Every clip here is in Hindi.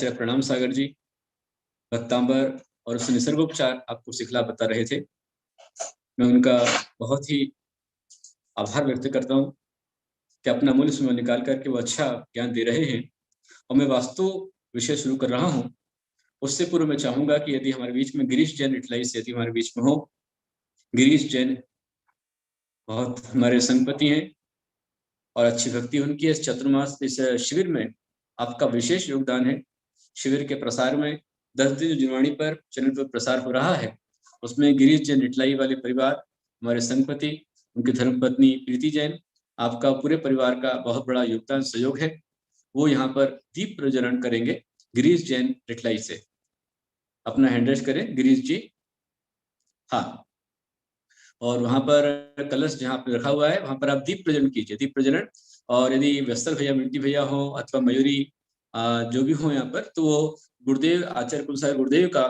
आचार्य प्रणाम सागर जी, रक्तांबर और उस निसर्गोपचार आपको सिखला बता रहे थे। मैं उनका बहुत ही आभार व्यक्त करता हूँ कि अपना अमूल्य समय निकाल करके वो अच्छा ज्ञान दे रहे हैं। और मैं वास्तु विषय शुरू कर रहा हूँ। उससे पूर्व मैं चाहूंगा कि यदि हमारे बीच में गिरीश जैन इटलाई से यदि हमारे बीच में हो, गिरीश जैन बहुत हमारे संगपति हैं और अच्छी भक्ति उनकी है। इस चतुर्मास इस शिविर में आपका विशेष योगदान है। शिविर के प्रसार में 10 दिन जुनवाणी पर चैनल पर प्रसार हो रहा है, उसमें गिरीश जैन इटलाई वाले परिवार, हमारे संगपति, उनकी धर्मपत्नी प्रीति जैन, आपका पूरे परिवार का बहुत बड़ा योगदान सहयोग है। वो यहाँ पर दीप प्रज्वलन करेंगे गिरीश जैन इटलाई से। अपना हैंड रेज करें गिरीश जी। हाँ, और वहां पर कलश जहाँ पे रखा हुआ है वहां पर आप दीप प्रज्वलन कीजिए, दीप प्रज्वलन। और यदि वत्सल भैया, मिंटी भैया हो अथवा मयूरी जो भी हो यहाँ पर, तो वो गुरुदेव आचार्य कुलसागर गुरुदेव का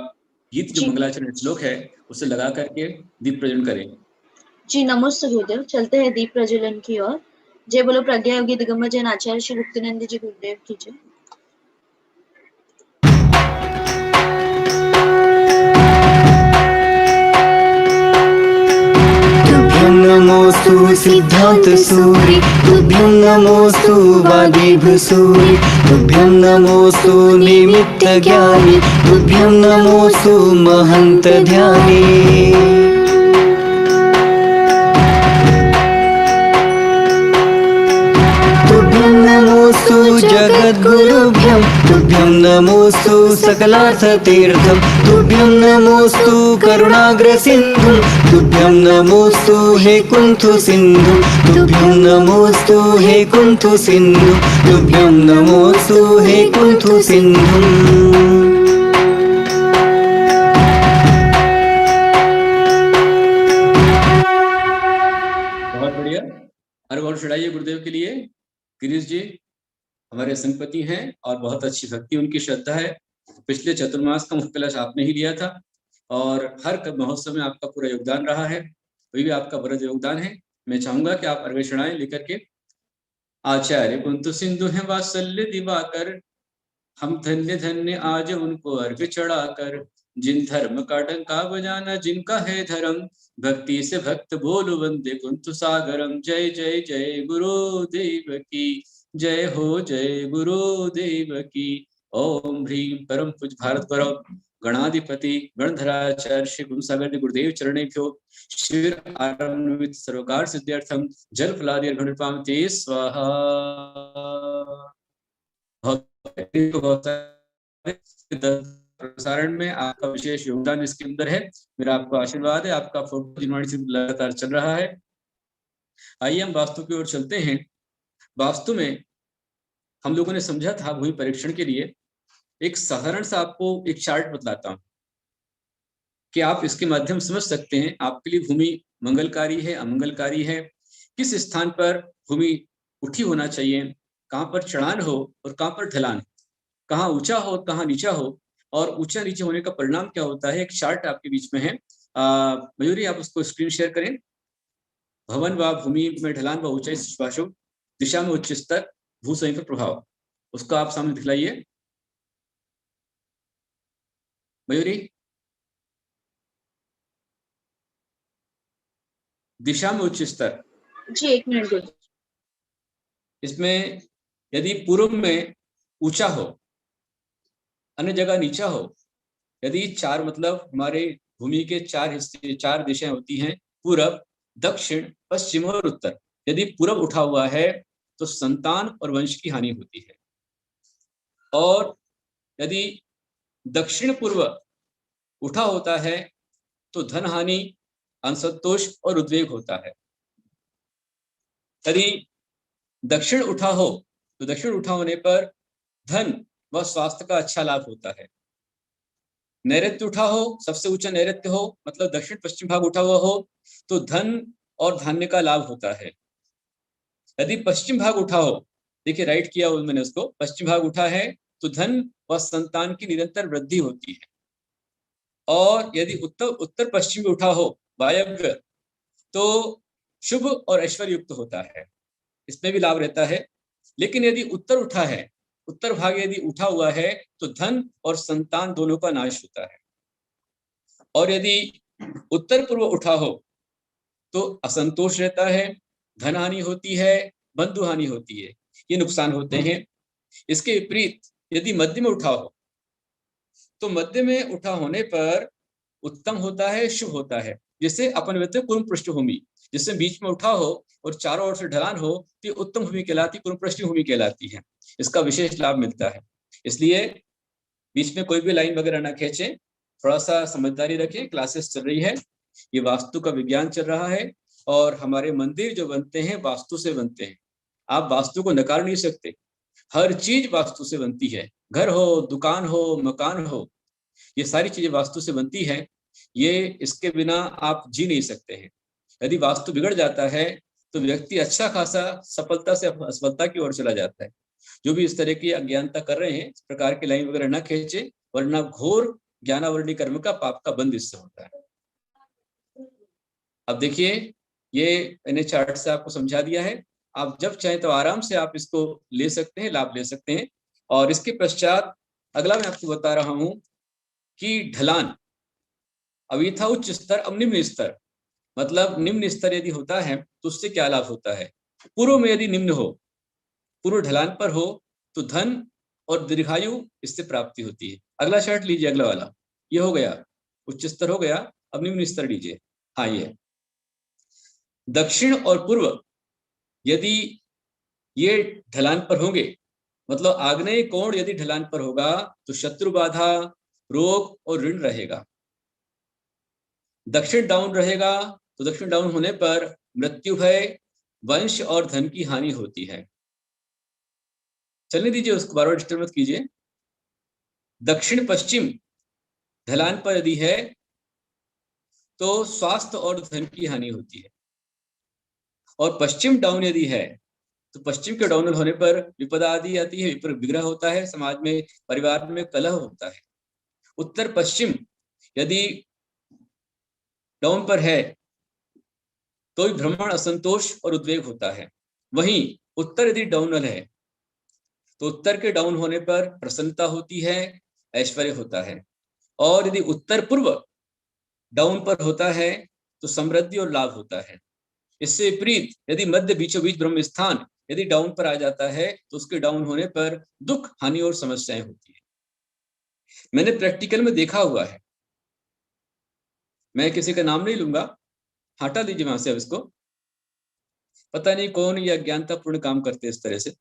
गीत जो मंगलाचरण श्लोक है उसे लगा करके दीप प्रज्वलन करें। जी नमस्ते गुरुदेव, चलते हैं दीप प्रज्वलन की ओर। जय बोलो प्रज्ञा योगी दिगंबर जैन आचार्य श्री मुक्तिनंद जी गुरुदेव की जय। नमोस्तु सिद्धांत सूरि, तुभ्यं नमोस्तु वादिभसूरि, तुभ्यं नमोस्तु निमित्त ज्ञानी, तुभ्यं नमोस्तु महंत ध्यानी। जगद्गुरुभ्यं तुभ्यं नमोस्तु सकलार्थतीर्थं, तुभ्यं नमोस्तु करुणाग्रसिन्धुं, तुभ्यं नमोस्तु हे कुंथु सिन्धु, तुभ्यं नमोस्तु हे कुंथु सिन्धु, तुभ्यं नमोस्तु हे कुंथु सिन्धु। बहुत बढ़िया, हर बार चढ़ाइए गुरुदेव के लिए। गिरीश जी हमारे संगपति हैं और बहुत अच्छी भक्ति उनकी श्रद्धा है। पिछले चतुर्मास का मुख्य कलश आपने ही लिया था और हर महोत्सव में आपका पूरा योगदान रहा है, वही भी आपका बड़ा योगदान है। मैं चाहूंगा कि आप अर्वेषणाएं लेकर के। आचार्य कुंतु सिंधु है वात्सल्य दिवाकर, हम धन्य धन्य आज उनको अर्घ्य चढ़ाकर, जिन धर्म का डंका बजाना जिनका है धर्म, भक्ति से भक्त बोल वंदे कुंतु सागरम। जय जय जय गुरुदेव की जय हो, जय गुरुदेव की। ओम ह्रीम परम पूज भारत गौरव गणाधिपति गणधराचार्य श्री गुरुसागर गुरुदेव चरणेभ्यो शिविर आरंभ सर्वकार सिद्ध्यर्थम जल फलादि अर्घ्यपामते स्वाहा। प्रसारण में आपका विशेष योगदान इसके अंदर है। मेरा आपको आशीर्वाद है। आपका फोटो जिनवाणी से लगातार चल रहा है। आइए हम वास्तु की ओर चलते हैं। वास्तु में हम लोगों ने समझा था भूमि परीक्षण के लिए एक साधारण सा आपको एक चार्ट बतलाता हूं कि आप इसके माध्यम समझ सकते हैं आपके लिए भूमि मंगलकारी है अमंगलकारी है, किस स्थान पर भूमि उठी होना चाहिए, कहाँ पर चढ़ान हो और कहाँ पर ढलान, कहाँ ऊंचा हो कहाँ नीचा हो, और ऊंचा नीचे होने का परिणाम क्या होता है। एक चार्ट आपके बीच में है। मयूरी आप उसको स्क्रीन शेयर करें। भवन व भूमि में ढलान व ऊंचाई सुभाषु दिशा में उच्च स्तर भूसंयोग पर प्रभाव, उसको आप सामने दिखलाइए मयूरी। दिशा में उच्च स्तर जी, एक मिनट। इसमें यदि पूर्व में ऊंचा हो, अन्य जगह नीचा हो, यदि चार मतलब हमारे भूमि के चार हिस्से, चार दिशाएं होती हैं, पूरब दक्षिण पश्चिम और उत्तर। यदि पूरब उठा हुआ है तो संतान और वंश की हानि होती है, और यदि दक्षिण पूर्व उठा होता है तो धन हानि, असंतोष और उद्वेग होता है। यदि दक्षिण उठा हो तो दक्षिण उठा होने पर धन व स्वास्थ्य का अच्छा लाभ होता है। नैऋत्य उठा हो, सबसे ऊंचा नैऋत्य हो मतलब दक्षिण पश्चिम भाग उठा हुआ हो तो धन और धान्य का लाभ होता है। यदि पश्चिम भाग उठा हो, देखिए राइट किया हो मैंने उसको, पश्चिम भाग उठा है तो धन व संतान की निरंतर वृद्धि होती है। और यदि उत्तर पश्चिम उठा हो वायव्य तो शुभ और ऐश्वर्य युक्त होता है, इसमें भी लाभ रहता है। लेकिन यदि उत्तर उठा है उत्तर भाग यदि उठा हुआ है तो धन और संतान दोनों का नाश होता है, और यदि उत्तर पूर्व उठा हो तो असंतोष रहता है, धन हानि होती है, बंधु हानि होती है, ये नुकसान होते हैं। इसके विपरीत यदि मध्य में उठा हो तो मध्य में उठा होने पर उत्तम होता है, शुभ होता है। जैसे अपन कहते हैं कुरुम पृष्ठभूमि, जिससे बीच में उठा हो और चारों ओर से ढलान हो तो ये उत्तम भूमि कहलाती, कुरुम पृष्ठभूमि कहलाती है। इसका विशेष लाभ मिलता है। इसलिए बीच में कोई भी लाइन वगैरह ना खींचे, थोड़ा सा समझदारी रखें। क्लासेस चल रही है, ये वास्तु का विज्ञान चल रहा है, और हमारे मंदिर जो बनते हैं वास्तु से बनते हैं। आप वास्तु को नकार नहीं सकते, हर चीज वास्तु से बनती है। घर हो, दुकान हो, मकान हो, ये सारी चीजें वास्तु से बनती है। ये इसके बिना आप जी नहीं सकते हैं। यदि वास्तु बिगड़ जाता है तो व्यक्ति अच्छा खासा सफलता से असफलता की ओर चला जाता है। जो भी इस तरह की अज्ञानता कर रहे हैं, इस प्रकार की लाइन वगैरह न खींचे, वरना घोर ज्ञानावरणी कर्म का पाप का बंध इससे होता है। अब देखिए, ये मैंने चार्ट से आपको समझा दिया है। आप जब चाहें तो आराम से आप इसको ले सकते हैं, लाभ ले सकते हैं। और इसके पश्चात अगला मैं आपको बता रहा हूं कि ढलान। अभी था उच्च स्तर, अब निम्न स्तर। मतलब निम्न स्तर यदि होता है तो उससे क्या लाभ होता है। पूर्व में यदि निम्न हो, पूर्व ढलान पर हो, तो धन और दीर्घायु इससे प्राप्ति होती है। अगला चार्ट लीजिए, अगला वाला। ये हो गया, उच्च स्तर हो गया। अब निम्न स्तर लीजिए। हाँ, ये दक्षिण और पूर्व यदि ये ढलान पर होंगे, मतलब आग्नेय कोण यदि ढलान पर होगा तो शत्रु बाधा, रोग और ऋण रहेगा। दक्षिण डाउन रहेगा तो दक्षिण डाउन होने पर मृत्यु भय, वंश और धन की हानि होती है। चलने दीजिए, उसको बार बार डिस्टर्ब मत कीजिए। दक्षिण पश्चिम ढलान पर यदि है तो स्वास्थ्य और धन की हानि होती है। और पश्चिम डाउन यदि है तो पश्चिम के डाउन होने पर विपदा आदि आती है, विग्रह होता है, समाज में, परिवार में कलह होता है। उत्तर पश्चिम यदि डाउन पर है तो भ्रमण, असंतोष और उद्वेग होता है। वहीं उत्तर यदि डाउनल है तो उत्तर के डाउन होने पर प्रसन्नता होती है, ऐश्वर्य होता है। और यदि उत्तर पूर्व डाउन पर होता है तो समृद्धि और लाभ होता है। इससे विपरीत यदि मध्य बीचों बीच ब्रह्म स्थान यदि डाउन पर आ जाता है तो उसके डाउन होने पर दुख, हानि और समस्याएं होती है। मैंने प्रैक्टिकल में देखा हुआ है। मैं किसी का नाम नहीं लूंगा, हटा दीजिए वहां से। अब इसको पता नहीं कौन ये अज्ञानतापूर्ण काम करते इस तरह से।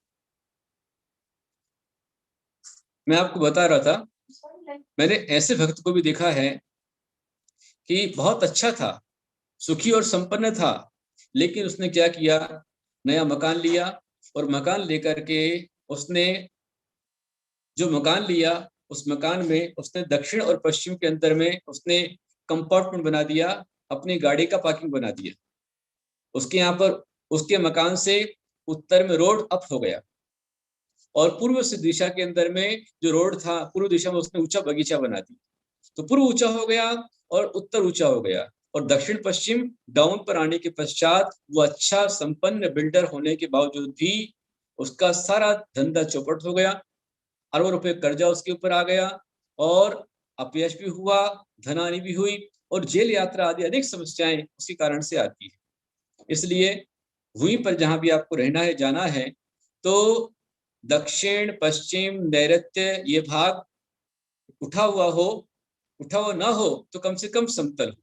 मैं आपको बता रहा था, मैंने ऐसे भक्त को भी देखा है कि बहुत अच्छा था, सुखी और संपन्न था, लेकिन उसने क्या किया, नया मकान लिया और मकान लेकर के उसने जो मकान लिया उस मकान में उसने दक्षिण और पश्चिम के अंदर में उसने कंपार्टमेंट बना दिया, अपनी गाड़ी का पार्किंग बना दिया। उसके यहाँ पर उसके मकान से उत्तर में रोड अप हो गया और पूर्व से दिशा के अंदर में जो रोड था, पूर्व दिशा में उसने ऊंचा बगीचा बना दिया। तो पूर्व ऊंचा हो गया और उत्तर ऊंचा हो गया, और दक्षिण पश्चिम डाउन पर आने के पश्चात वो अच्छा संपन्न बिल्डर होने के बावजूद भी उसका सारा धंधा चौपट हो गया। अरबों रुपए कर्जा उसके ऊपर आ गया और अपयश भी हुआ, धनहानि भी हुई और जेल यात्रा आदि अनेक समस्याएं उसी कारण से आती है। इसलिए वहीं पर जहां भी आपको रहना है, जाना है, तो दक्षिण, पश्चिम, नैऋत्य ये भाग उठा हुआ हो, उठा हुआ ना हो तो कम से कम समतल हो,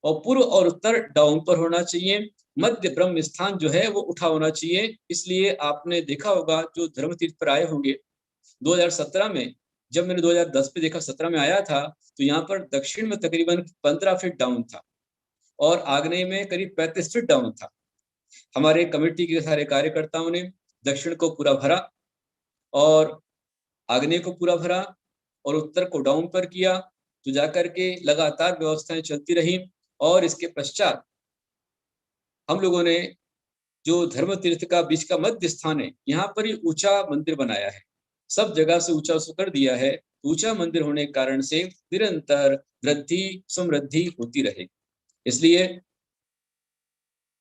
और पूर्व और उत्तर डाउन पर होना चाहिए। मध्य ब्रह्म स्थान जो है वो उठा होना चाहिए। इसलिए आपने देखा होगा जो धर्म तीर्थ पर आए होंगे 2017 में, जब मैंने 2010 में देखा, 17 में आया था, तो यहाँ पर दक्षिण में तकरीबन 15 फीट डाउन था और आग्नेय में करीब 35 फीट डाउन था। हमारे कमेटी के सारे कार्यकर्ताओं ने दक्षिण को पूरा भरा और आग्नेय को पूरा भरा और उत्तर को डाउन पर किया। तो जाकर के लगातार व्यवस्थाएं चलती रही और इसके पश्चात हम लोगों ने जो धर्म तीर्थ का बीच का मध्य स्थान है, यहाँ पर ही ऊंचा मंदिर बनाया है। सब जगह से ऊंचा कर दिया है। ऊंचा मंदिर होने के कारण से निरंतर वृद्धि, समृद्धि होती रहे। इसलिए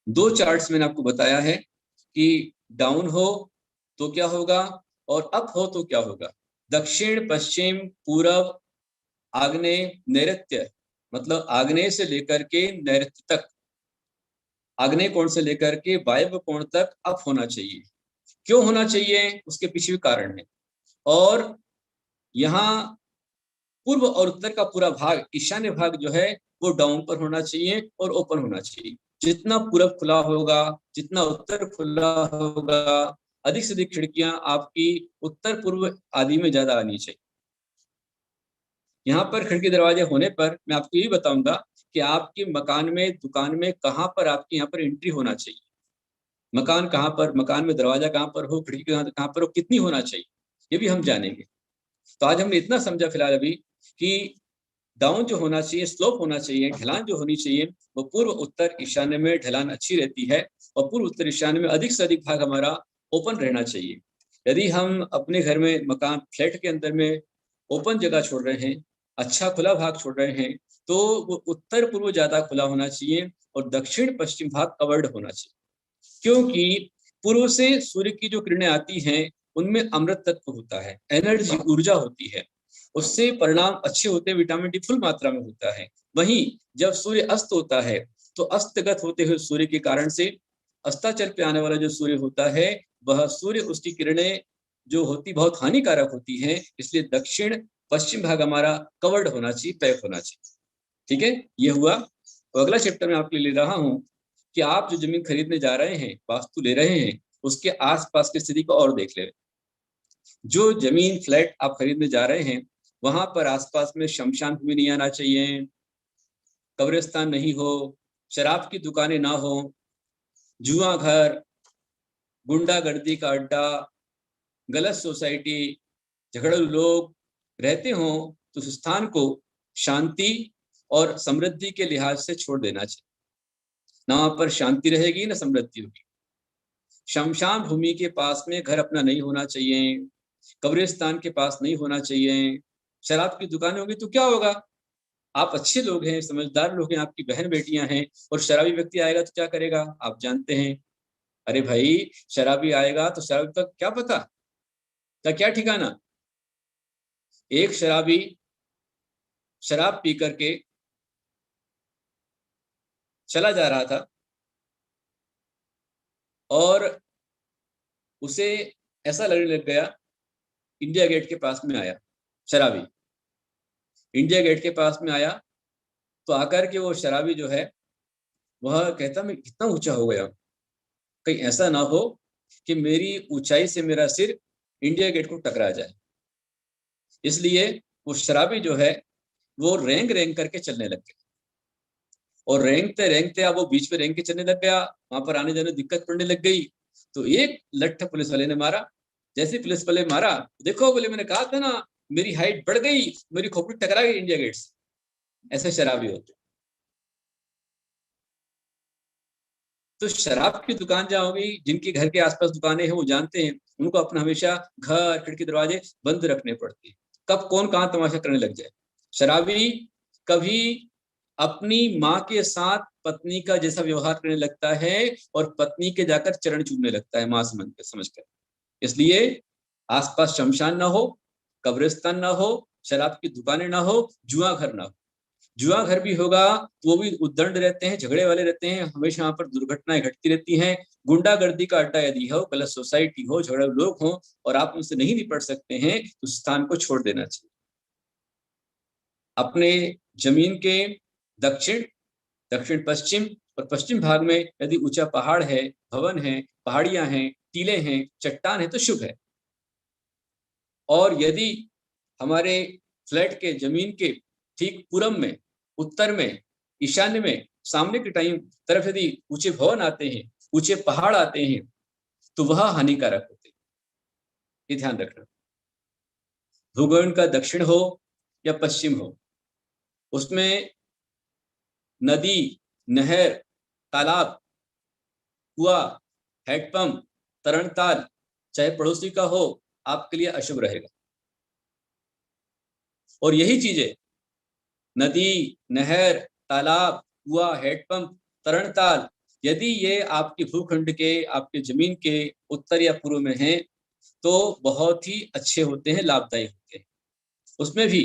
2 चार्ट्स मैंने आपको बताया है कि डाउन हो तो क्या होगा और अप हो तो क्या होगा? दक्षिण, पश्चिम, पूर्व, आग्नेय, नैऋत्य, मतलब आग्नेय से लेकर के नैऋत्य तक, आग्नेय कोण से लेकर के वायव्य कोण तक अप होना चाहिए। क्यों होना चाहिए? उसके पीछे भी कारण है। और यहाँ पूर्व और उत्तर का पूरा भाग, ईशान्य भाग जो है वो डाउन पर होना चाहिए और ओपन होना चाहिए। जितना पूर्व खुला होगा, जितना उत्तर खुला होगा, अधिक से अधिक खिड़कियां आपकी उत्तर पूर्व आदि में ज्यादा आनी चाहिए। यहाँ पर खिड़की दरवाजे होने पर मैं आपको ये बताऊंगा कि आपके मकान में, दुकान में कहाँ पर आपकी यहाँ पर एंट्री होना चाहिए। मकान कहाँ पर, मकान में दरवाजा कहाँ पर हो, खिड़की कहाँ पर हो, कितनी होना चाहिए, ये भी हम जानेंगे। तो आज हमने इतना समझा फिलहाल अभी कि डाउन जो होना चाहिए, स्लोप होना चाहिए, ढलान जो होनी चाहिए वो पूर्व उत्तर ईशान्य में ढलान अच्छी रहती है, और पूर्व उत्तर ईशान्य में अधिक से अधिक भाग हमारा ओपन रहना चाहिए। यदि हम अपने घर में, मकान, फ्लैट के अंदर में ओपन जगह छोड़ रहे हैं, अच्छा खुला भाग छोड़ रहे हैं, तो वो उत्तर पूर्व ज्यादा खुला होना चाहिए और दक्षिण पश्चिम भाग कवर्ड होना चाहिए। क्योंकि पूर्व से सूर्य की जो किरणें आती हैं उनमें अमृत तत्व होता है, एनर्जी, ऊर्जा होती है, उससे परिणाम अच्छे होते हैं, विटामिन डी फुल मात्रा में होता है। वहीं जब सूर्य अस्त होता है तो अस्तगत होते हुए सूर्य के कारण से अस्ताचल पे आने वाला जो सूर्य होता है, वह सूर्य, उसकी किरणें जो होती बहुत हानिकारक होती हैं, इसलिए दक्षिण पश्चिम भाग हमारा कवर्ड होना चाहिए, पैक होना चाहिए। ठीक है, ये हुआ। तो अगला चैप्टर में आपके लिए ले रहा हूं कि आप जो जमीन खरीदने जा रहे हैं, वास्तु ले रहे हैं, उसके आसपास की स्थिति को और देख ले। जो जमीन, फ्लैट आप खरीदने जा रहे हैं, वहां पर आसपास में शमशान भूमि नहीं आना चाहिए, कब्रिस्तान नहीं हो, शराब की दुकानें ना हो, जुआ घर, गुंडागर्दी का अड्डा, गलत सोसाइटी, झगड़ू लोग रहते हो, तो उस स्थान को शांति और समृद्धि के लिहाज से छोड़ देना चाहिए। ना वहां पर शांति रहेगी, ना समृद्धि होगी। शमशान भूमि के पास में घर अपना नहीं होना चाहिए, कब्रिस्तान के पास नहीं होना चाहिए, शराब की दुकानें होगी तो क्या होगा? आप अच्छे लोग हैं, समझदार लोग हैं, आपकी बहन बेटियां हैं, और शराबी व्यक्ति आएगा तो क्या करेगा आप जानते हैं। अरे भाई, शराबी आएगा तो शराबी का क्या पता, का क्या ठिकाना। एक शराबी शराब पी करके चला जा रहा था और उसे ऐसा लगने लग गया, इंडिया गेट के पास में आया शराबी, इंडिया गेट के पास में आया तो आकर के वो शराबी जो है वह कहता, मैं कितना ऊंचा हो गया, कहीं ऐसा ना हो कि मेरी ऊंचाई से मेरा सिर इंडिया गेट को टकरा जाए। इसलिए वो शराबी जो है वो रेंग रेंग करके चलने लग गया, और रेंगते रेंगते अब वो बीच में रेंग के चलने लग गया, वहां पर आने जाने दिक्कत पड़ने लग गई। तो एक लट्ठ पुलिस वाले ने मारा। जैसे पुलिस वाले मारा, देखो बोले, मैंने कहा था ना मेरी हाइट बढ़ गई, मेरी खोपड़ी टकरा गई इंडिया गेट से। ऐसे शराबी होते। तो शराब की दुकान जहाँ होगी, जिनके घर के आसपास दुकानें हैं वो जानते हैं, उनको अपना हमेशा घर, खिड़की, दरवाजे बंद रखने पड़ते हैं, कब कौन कहाँ तमाशा करने लग जाए। शराबी कभी अपनी माँ के साथ पत्नी का जैसा व्यवहार करने लगता है और पत्नी के जाकर चरण चूमने लगता है माँ समझकर। इसलिए आसपास शमशान ना हो, कब्रिस्तान ना हो, शराब की दुकानें ना हो, जुआ घर ना हो। जुआ घर भी होगा तो वो भी उद्दंड रहते हैं, झगड़े वाले रहते हैं, हमेशा वहां पर दुर्घटनाएं घटती रहती हैं। गुंडागर्दी का अड्डा यदि हो, गलत सोसाइटी हो, झगड़े लोग हो और आप उनसे नहीं निपट सकते हैं, तो स्थान को छोड़ देना चाहिए। अपने जमीन के दक्षिण, दक्षिण पश्चिम और पश्चिम भाग में यदि ऊंचा पहाड़ है, भवन है, पहाड़ियां हैं, टीले हैं, चट्टान है तो शुभ है। और यदि हमारे फ्लैट के जमीन के ठीक पूरब में, उत्तर में, ईशान्य में, सामने के टाइम तरफ यदि ऊंचे भवन आते हैं, ऊंचे पहाड़ आते हैं, तो वह हानिकारक होते हैं, ये ध्यान रखना। भूगोल का दक्षिण हो या पश्चिम हो, उसमें नदी, नहर, तालाब, कुआं, हैंडपंप, तरणताल चाहे पड़ोसी का हो, आपके लिए अशुभ रहेगा। और यही चीजें, नदी, नहर, तालाब, कुआं, हैंडपंप, तरणताल, यदि ये आपके भूखंड के, आपके जमीन के उत्तर या पूर्व में हैं, तो बहुत ही अच्छे होते हैं, लाभदायी होते हैं। उसमें भी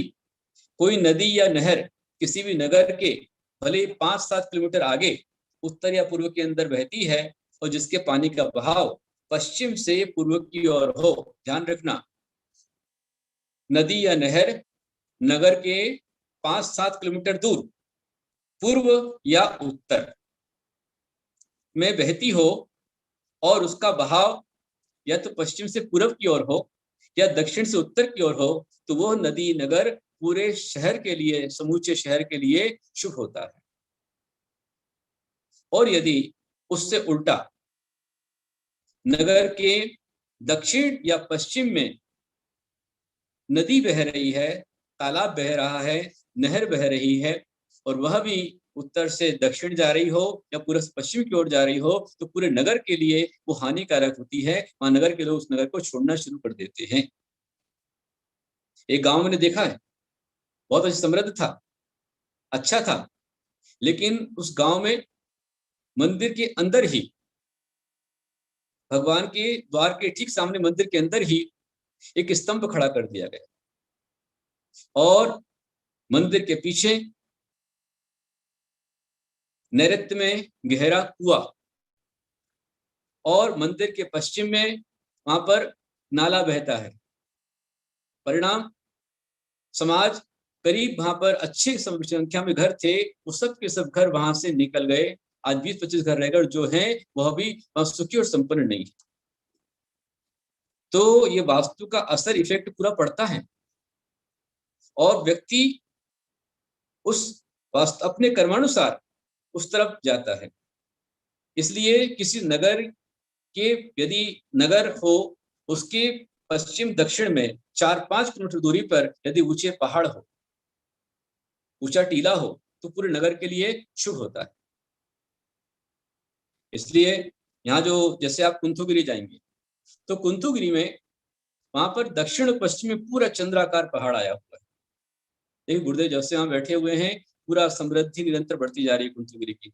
कोई नदी या नहर किसी भी नगर के भले 5-7 किलोमीटर आगे उत्तर या पूर्व के अंदर बहती है और जिसके पानी का बहाव पश्चिम से पूर्व की ओर हो, ध्यान रखना, नदी या नहर नगर के 5-7 किलोमीटर दूर पूर्व या उत्तर में बहती हो और उसका बहाव या तो पश्चिम से पूर्व की ओर हो या दक्षिण से उत्तर की ओर हो, तो वो नदी नगर पूरे शहर के लिए, समूचे शहर के लिए शुभ होता है। और यदि उससे उल्टा नगर के दक्षिण या पश्चिम में नदी बह रही है, तालाब बह रहा है, नहर बह रही है और वह भी उत्तर से दक्षिण जा रही हो या पूर्व से पश्चिम की ओर जा रही हो, तो पूरे नगर के लिए वो हानिकारक होती है। वहां नगर के लोग उस नगर को छोड़ना शुरू कर देते हैं। एक गांव मैंने देखा है, बहुत अच्छा समृद्ध था, अच्छा था, लेकिन उस गांव में मंदिर के अंदर ही, भगवान के द्वार के ठीक सामने मंदिर के अंदर ही एक स्तंभ खड़ा कर दिया गया और मंदिर के पीछे नैऋत्य में गहरा कुआं और मंदिर के पश्चिम में वहां पर नाला बहता है। परिणाम, समाज करीब वहां पर अच्छी संख्या में घर थे, वो सब के सब घर वहां से निकल गए। आज 20-25 घर रह गए जो हैं वह भी सुखी और संपन्न नहीं है। तो ये वास्तु का असर, इफेक्ट पूरा पड़ता है और व्यक्ति उस वास्तु अपने कर्मानुसार उस तरफ जाता है। इसलिए किसी नगर के, यदि नगर हो, उसके पश्चिम दक्षिण में 4-5 किलोमीटर दूरी पर यदि ऊंचे पहाड़ हो, ऊंचा टीला हो, तो पूरे नगर के लिए शुभ होता है। इसलिए यहाँ जो, जैसे आप कुंथुगिरी जाएंगे तो कुंथुगिरी में वहां पर दक्षिण और पश्चिम में पूरा चंद्राकार पहाड़ आया हुआ है। देखिए गुरुदेव जब से वहां बैठे हुए हैं, पूरा समृद्धि निरंतर बढ़ती जा रही है कुंथुगिरी की।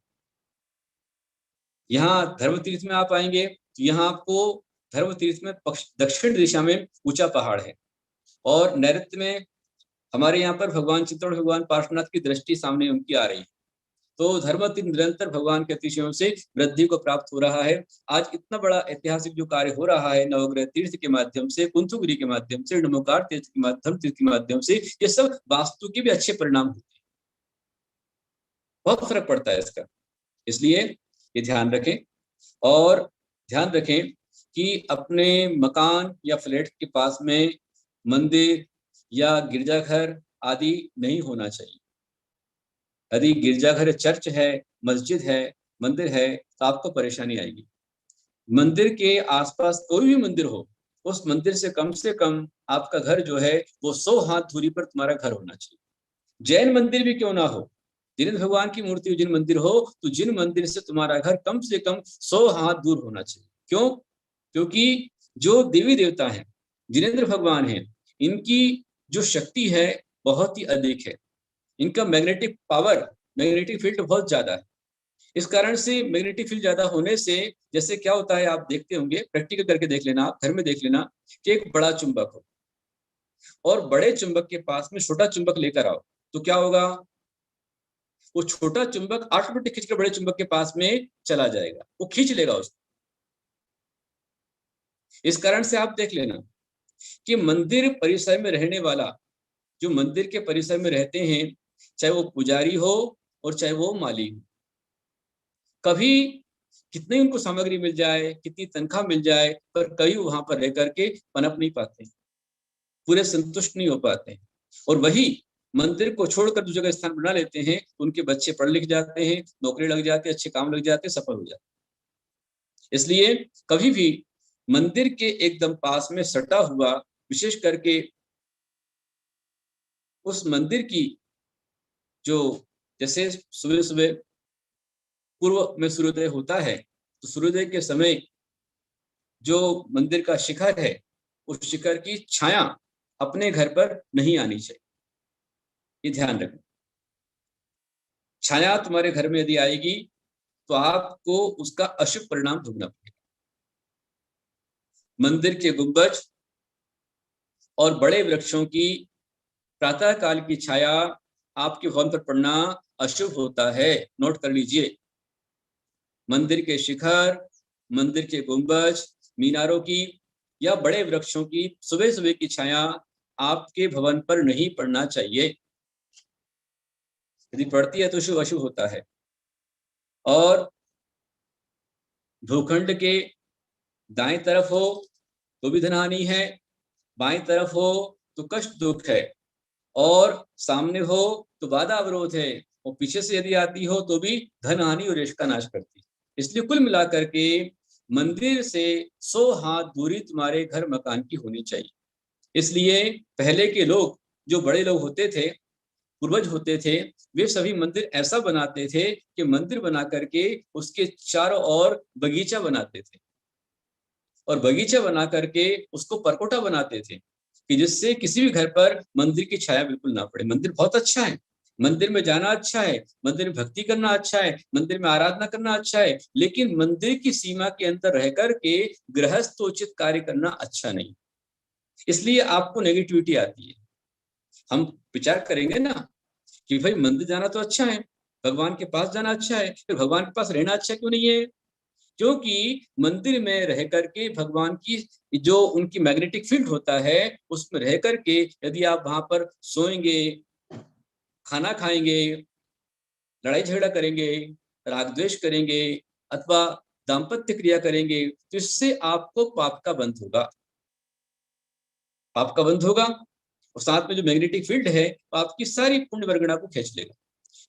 यहाँ धर्म तीर्थ में आप आएंगे तो यहाँ आपको धर्म तीर्थ में दक्षिण दिशा में ऊंचा पहाड़ है और नैऋत्य में हमारे यहाँ पर भगवान चित्तौड़, भगवान पार्श्वनाथ की दृष्टि सामने उनकी आ रही है। तो धर्म तीर्थ निरंतर भगवान के अतिशयों से वृद्धि को प्राप्त हो रहा है। आज इतना बड़ा ऐतिहासिक जो कार्य हो रहा है नवग्रह तीर्थ के माध्यम से, कुंथुगिरी के माध्यम से, नमोकार तीर्थ के माध्यम, तीर्थ के माध्यम से, ये सब वास्तु के भी अच्छे परिणाम होते हैं। बहुत फर्क पड़ता है इसका। इसलिए ये ध्यान रखें और ध्यान रखें कि अपने मकान या फ्लैट के पास में मंदिर या गिरजाघर आदि नहीं होना चाहिए। यदि गिरजाघर, चर्च है, मस्जिद है, मंदिर है, तो आपको परेशानी आएगी। मंदिर के आसपास कोई भी मंदिर हो, उस मंदिर से कम आपका घर जो है वो 100 हाथ दूरी पर तुम्हारा घर होना चाहिए। जैन मंदिर भी क्यों ना हो, जिनेंद्र भगवान की मूर्ति जिन मंदिर हो, तो जिन मंदिर से तुम्हारा घर कम से कम 100 हाथ दूर होना चाहिए। क्यों? क्योंकि जो देवी देवता हैं, जिनेंद्र भगवान हैं, इनकी जो शक्ति है बहुत ही अधिक है। इनका मैग्नेटिक पावर, मैग्नेटिक फील्ड बहुत ज्यादा है। इस कारण से मैग्नेटिक फील्ड ज्यादा होने से जैसे क्या होता है, आप देखते होंगे, प्रैक्टिकल करके देख लेना, आप घर में देख लेना कि एक बड़ा चुंबक हो और बड़े चुंबक के पास में छोटा चुंबक लेकर आओ, तो क्या होगा, वो छोटा चुंबक ऑटोमेटिक खींचकर बड़े चुंबक के पास में चला जाएगा, वो खींच लेगा उसको। इस कारण से आप देख लेना कि मंदिर परिसर में रहने वाला, जो मंदिर के परिसर में रहते हैं, चाहे वो पुजारी हो और चाहे वो माली हो, कभी कितनी उनको सामग्री मिल जाए, कितनी तनख्वाह मिल जाए, पर कभी वहां पर रह करके पनप नहीं पाते, पूरे संतुष्ट नहीं हो पाते। और वही मंदिर को छोड़कर दूसरी जगह स्थान बना लेते हैं, उनके बच्चे पढ़ लिख जाते हैं, नौकरी लग जाते हैं, अच्छे काम लग जाते हैं, सफल हो जाते हैं। इसलिए कभी भी मंदिर के एकदम पास में सटा हुआ, विशेष करके उस मंदिर की जो, जैसे सुबह सुबह पूर्व में सूर्योदय होता है, तो सूर्योदय के समय जो मंदिर का शिखर है, उस शिखर की छाया अपने घर पर नहीं आनी चाहिए, ये ध्यान रखना। छाया तुम्हारे घर में यदि आएगी तो आपको उसका अशुभ परिणाम भोगना पड़ेगा। मंदिर के गुंबज और बड़े वृक्षों की प्रातः काल की छाया आपके भवन पर पड़ना अशुभ होता है। नोट कर लीजिए, मंदिर के शिखर, मंदिर के गुंबज, मीनारों की या बड़े वृक्षों की सुबह सुबह की छाया आपके भवन पर नहीं पड़ना चाहिए। यदि पड़ती है तो शुभ अशुभ होता है। और भूखंड के दाएं तरफ हो तो भी धनहानि है, बाएं तरफ हो तो कष्ट दुख है, और सामने हो तो बाधा अवरोध है, और पीछे से यदि आती हो तो भी धन हानि और यश का नाश करती है। इसलिए कुल मिलाकर के मंदिर से 100 हाथ दूरी तुम्हारे घर मकान की होनी चाहिए। इसलिए पहले के लोग, जो बड़े लोग होते थे, पूर्वज होते थे, वे सभी मंदिर ऐसा बनाते थे कि मंदिर बना करके उसके चारों ओर बगीचा बनाते थे, और बगीचा बना करके उसको परकोटा बनाते थे कि जिससे किसी भी घर पर मंदिर की छाया बिल्कुल ना पड़े। मंदिर बहुत अच्छा है, मंदिर में जाना अच्छा है, मंदिर में भक्ति करना अच्छा है, मंदिर में आराधना करना अच्छा है, लेकिन मंदिर की सीमा के अंदर रह करके गृहस्थोचित कार्य करना अच्छा नहीं। इसलिए आपको नेगेटिविटी आती है। हम विचार करेंगे ना कि भाई मंदिर जाना तो अच्छा है, भगवान के पास जाना अच्छा है, फिर भगवान के पास रहना अच्छा क्यों नहीं है? क्योंकि मंदिर में रह करके भगवान की जो उनकी मैग्नेटिक फील्ड होता है उसमें रह करके यदि आप वहां पर सोएंगे, खाना खाएंगे, लड़ाई झगड़ा करेंगे, राग द्वेष करेंगे, अथवा दाम्पत्य क्रिया करेंगे, तो इससे आपको पाप का बंध होगा। पाप का बंध होगा, और साथ में जो मैग्नेटिक फील्ड है वो आपकी सारी पुण्य वर्गणा को खींच लेगा।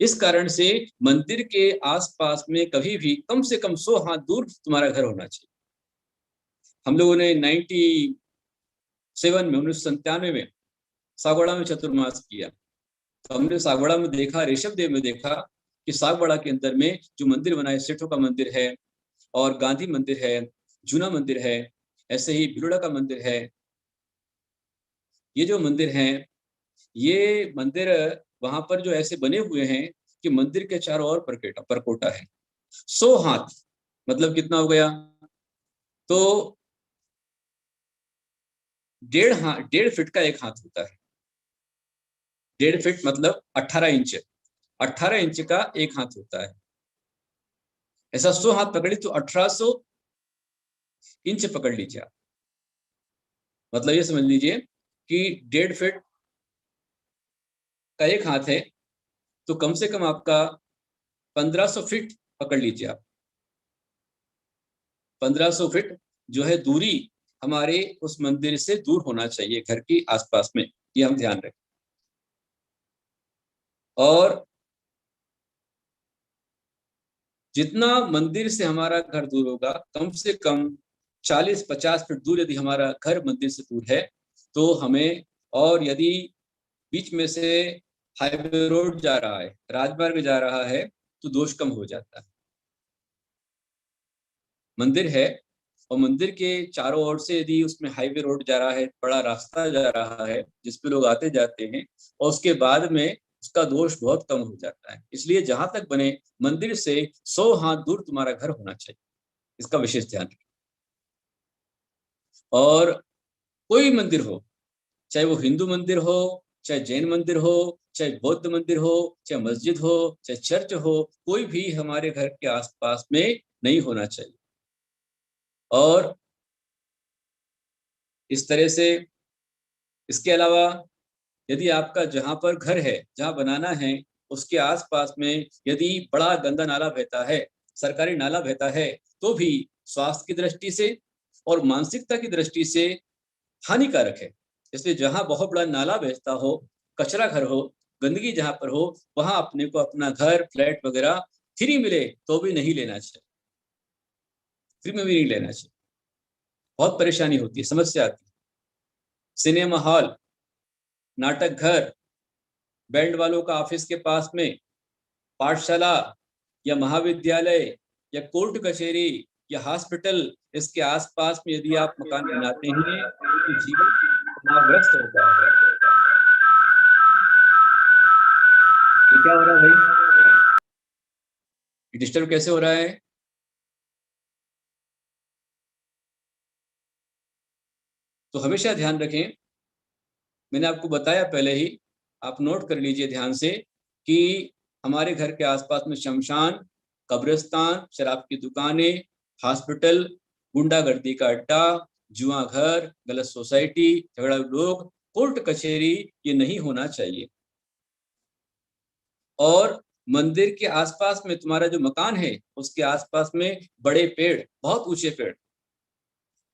इस कारण से मंदिर के आसपास में कभी भी कम से कम 100 हाथ दूर तुम्हारा घर होना चाहिए। हम लोगों ने 97 में 1997 में सागवाड़ा में चतुर्मास किया, तो हमने सागवाड़ा में देखा, ऋषभ देव में देखा कि सागवाड़ा के अंदर में जो मंदिर बना है, सेठों का मंदिर है, और गांधी मंदिर है, जूना मंदिर है, ऐसे ही भिलोड़ा का मंदिर है। ये जो मंदिर हैं, ये मंदिर वहां पर जो ऐसे बने हुए हैं कि मंदिर के चारों ओर परकोटा है। 100 हाथ मतलब कितना हो गया? तो 1.5 फीट का एक हाथ होता है। 1.5 फीट मतलब 18 इंच, 18 इंच का एक हाथ होता है। ऐसा 100 हाथ पकड़ी तो 1800 इंच पकड़ लीजिए आप। मतलब ये समझ लीजिए कि 1.5 फीट का एक हाथ है, तो कम से कम आपका 1500 फीट पकड़ लीजिए आप। 1500 फीट जो है दूरी हमारे उस मंदिर से दूर होना चाहिए, घर के आसपास में, ये हम ध्यान रखें। और जितना मंदिर से हमारा घर दूर होगा, कम से कम 40-50 फीट दूर यदि हमारा घर मंदिर से दूर है तो हमें, और यदि बीच में से हाईवे रोड जा रहा है, राजमार्ग जा रहा है, तो दोष कम हो जाता है। मंदिर है और मंदिर के चारों ओर से यदि उसमें हाईवे रोड जा रहा है, बड़ा रास्ता जा रहा है जिसपे लोग आते जाते हैं, और उसके बाद में उसका दोष बहुत कम हो जाता है। इसलिए जहां तक बने मंदिर से 100 हाथ दूर तुम्हारा घर होना चाहिए, इसका विशेष ध्यान रखें। और कोई मंदिर हो, चाहे वो हिंदू मंदिर हो, चाहे जैन मंदिर हो, चाहे बौद्ध मंदिर हो, चाहे मस्जिद हो, चाहे चर्च हो, कोई भी हमारे घर के आसपास में नहीं होना चाहिए। और इस तरह से, इसके अलावा यदि आपका जहां पर घर है, जहां बनाना है, उसके आसपास में यदि बड़ा गंदा नाला बहता है, सरकारी नाला बहता है, तो भी स्वास्थ्य की दृष्टि से और मानसिकता की दृष्टि से हानिकारक है। इसलिए जहां बहुत बड़ा नाला बहता हो, कचरा घर हो, गंदगी जहां पर हो, वहां अपने को अपना घर, फ्लैट वगैरह फ्री मिले तो भी नहीं लेना चाहिए, फ्री में भी नहीं लेना चाहिए। बहुत परेशानी होती है, समस्या आती है। सिनेमा हॉल, नाटक घर, बैंड वालों का ऑफिस के पास में, पाठशाला या महाविद्यालय या कोर्ट कचहरी या हॉस्पिटल, इसके आसपास में यदि आप मकान बनाते हैं तो जीवन तनावग्रस्त होता है। ये क्या हो रहा है भाई? डिस्टर्ब कैसे हो रहा है? तो हमेशा ध्यान रखें मैंने आपको बताया पहले ही, आप नोट कर लीजिए ध्यान से कि हमारे घर के आसपास में शमशान, कब्रिस्तान, शराब की दुकानें, हॉस्पिटल, गुंडागर्दी का अड्डा, जुआ घर, गलत सोसाइटी, झगड़ालू लोग, कोर्ट कचहरी, ये नहीं होना चाहिए। और मंदिर के आसपास में तुम्हारा जो मकान है उसके आसपास में बड़े पेड़, बहुत ऊंचे पेड़,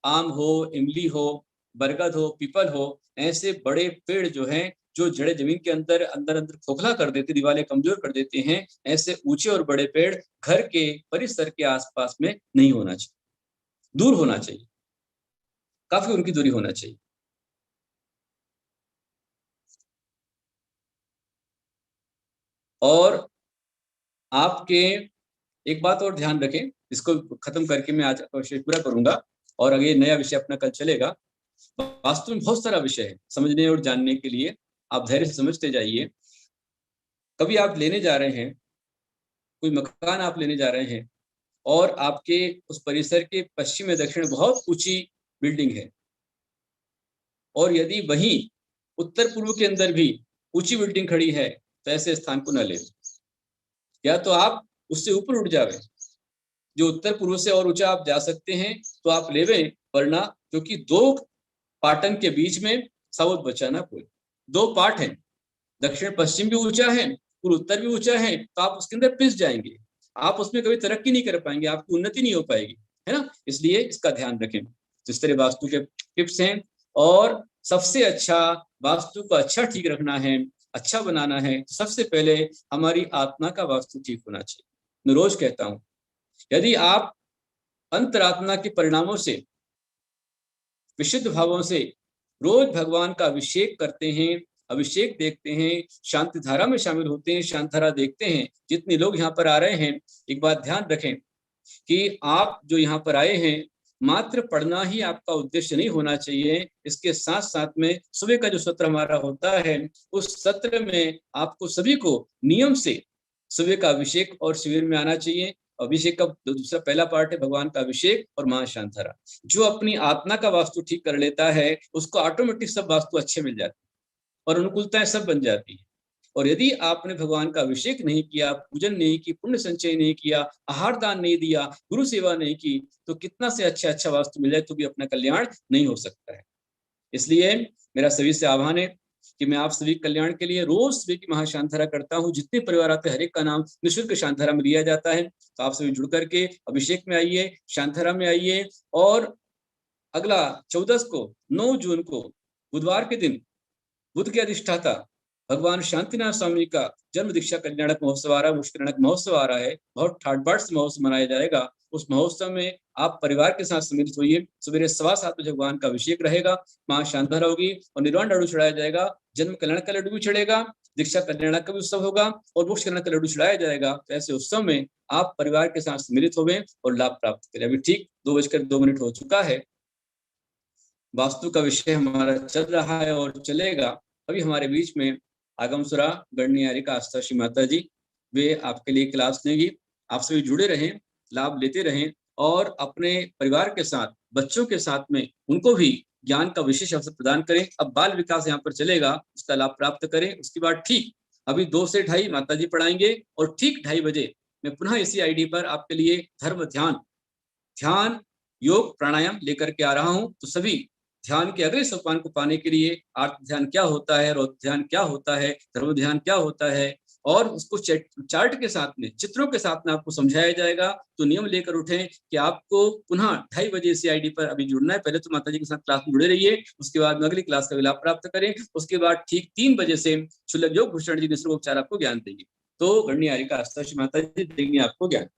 आम हो, इमली हो, बरगद हो, पीपल हो, ऐसे बड़े पेड़ जो हैं, जो जड़े जमीन के अंदर अंदर अंदर खोखला कर देते, दीवारें कमजोर कर देते हैं, ऐसे ऊंचे और बड़े पेड़ घर के परिसर के आसपास में नहीं होना चाहिए, दूर होना चाहिए, काफी उनकी दूरी होना चाहिए। और आपके एक बात और ध्यान रखें, इसको खत्म करके मैं आज का विषय पूरा करूंगा और आगे नया विषय अपना कल चलेगा। वास्तु में बहुत सारा विषय है समझने और जानने के लिए, आप धैर्य से समझते जाइए। कभी आप लेने जा रहे हैं, कोई मकान आप लेने जा रहे हैं और आपके उस परिसर के पश्चिम में दक्षिण बहुत ऊंची बिल्डिंग है, और यदि वहीं उत्तर पूर्व के अंदर भी ऊंची बिल्डिंग खड़ी है तो ऐसे स्थान को न ले। या तो आप उससे ऊपर उठ जावे, जो उत्तर पूर्व से और ऊंचा आप जा सकते हैं तो आप लेवे, वरना क्योंकि दो पाटन के बीच में साउथ बचाना कोई, दो पार्ट हैं, दक्षिण पश्चिम भी ऊंचा है, पूर्व उत्तर भी ऊंचा है, तो आप उसके अंदर पिस जाएंगे, आप उसमें कभी तरक्की नहीं कर पाएंगे, आपकी उन्नति नहीं हो पाएगी, है ना। इसलिए इसका ध्यान रखें। जिस तरह वास्तु के टिप्स हैं, और सबसे अच्छा वास्तु को अच्छा ठीक रखना है, अच्छा बनाना है, सबसे पहले हमारी आत्मा का वास्तु ठीक होना चाहिए। मैं रोज कहता हूं, यदि आप अंतरात्मा के परिणामों से, विशुद्ध भावों से रोज भगवान का अभिषेक करते हैं, अभिषेक देखते हैं, शांति धारा में शामिल होते हैं, शांति धारा देखते हैं, जितने लोग यहाँ पर आ रहे हैं, एक बात ध्यान रखें कि आप जो यहाँ पर आए हैं, मात्र पढ़ना ही आपका उद्देश्य नहीं होना चाहिए। इसके साथ साथ में सुबह का जो सत्र हमारा होता है, उस सत्र में आपको सभी को नियम से सुबह का अभिषेक और शिविर में आना चाहिए। अभिषेक का दूसरा पहला पार्ट है भगवान का अभिषेक और महाशांतरा। जो अपनी आत्मा का वास्तु ठीक कर लेता है, उसको ऑटोमेटिक सब वास्तु अच्छे मिल जाते हैं और अनुकूलताएं सब बन जाती है। और यदि आपने भगवान का अभिषेक नहीं किया, पूजन नहीं की, पुण्य संचय नहीं किया, आहार दान नहीं दिया, गुरु सेवा नहीं की, तो कितना से अच्छा वास्तु मिल जाए तो भी अपना कल्याण नहीं हो सकता है। इसलिए मेरा सभी से आह्वान है कि मैं आप सभी कल्याण के लिए रोज सुबह की महाशांतरा करता हूँ। जितने परिवार आते हैं, हर एक का नाम निःशुल्क शांतरा में लिया जाता है। तो आप सभी जुड़ करके अभिषेक में आइए, शांतरा में आइए। और अगला 14 को 9 जून को बुधवार के दिन बुध के अधिष्ठाता भगवान शांतिनाथ स्वामी का जन्म दीक्षा कल्याणक महोत्सव आ रहा है, मुष्करणक महोत्सव आ रहा है। बहुत ठाट-बाट से महोत्सव मनाया जाएगा। उस महोत्सव में आप परिवार के साथ सम्मिलित होइए। सवेरे 7:15 बजे भगवान का अभिषेक रहेगा, महाशांतरा होगी और निर्वाण लड्डू चढ़ाया जाएगा। जन्म कल्याण का लड्डू भी चढ़ेगा, दीक्षा कल्याण का भी उत्सव होगा और मोक्ष कल्याण का लड्डू चढ़ाया जाएगा। तो ऐसे उत्सव में आप परिवार के साथ सम्मिलित होवें और लाभ प्राप्त करें। अभी ठीक 2:02 हो चुका है। वास्तु का विषय हमारा चल रहा है और चलेगा। अभी हमारे बीच में आगमसुरा गणनियारिका आस्था श्री माता जी, वे आपके लिए क्लास देंगी। आप सभी जुड़े रहें, लाभ लेते रहें और अपने परिवार के साथ, बच्चों के साथ में उनको भी ज्ञान का विशेष अवसर प्रदान करें। अब बाल विकास यहाँ पर चलेगा, उसका लाभ प्राप्त करें। उसके बाद ठीक अभी 2 से 2:30 माता जी पढ़ाएंगे और ठीक 2:30 बजे मैं पुनः इसी आईडी पर आपके लिए धर्म ध्यान योग प्राणायाम लेकर के आ रहा हूँ। तो सभी ध्यान के अगले सोपान को पाने के लिए, आर्त ध्यान क्या होता है, रौद्र ध्यान क्या होता है, धर्म ध्यान क्या होता है, और उसको चार्ट के साथ में, चित्रों के साथ में आपको समझाया जाएगा। तो नियम लेकर उठें कि आपको पुनः 2:30 बजे से आईडी पर अभी जुड़ना है। पहले तो माता जी के साथ क्लास में जुड़े रहिए, उसके बाद अगली क्लास का लाभ प्राप्त करें। उसके बाद ठीक 3 बजे से शुल्क योग भूषण जी निसर्गोपचार आपको ज्ञान देंगे। तो गणनियारिका आस्था श्री माता जी देंगे आपको ज्ञान।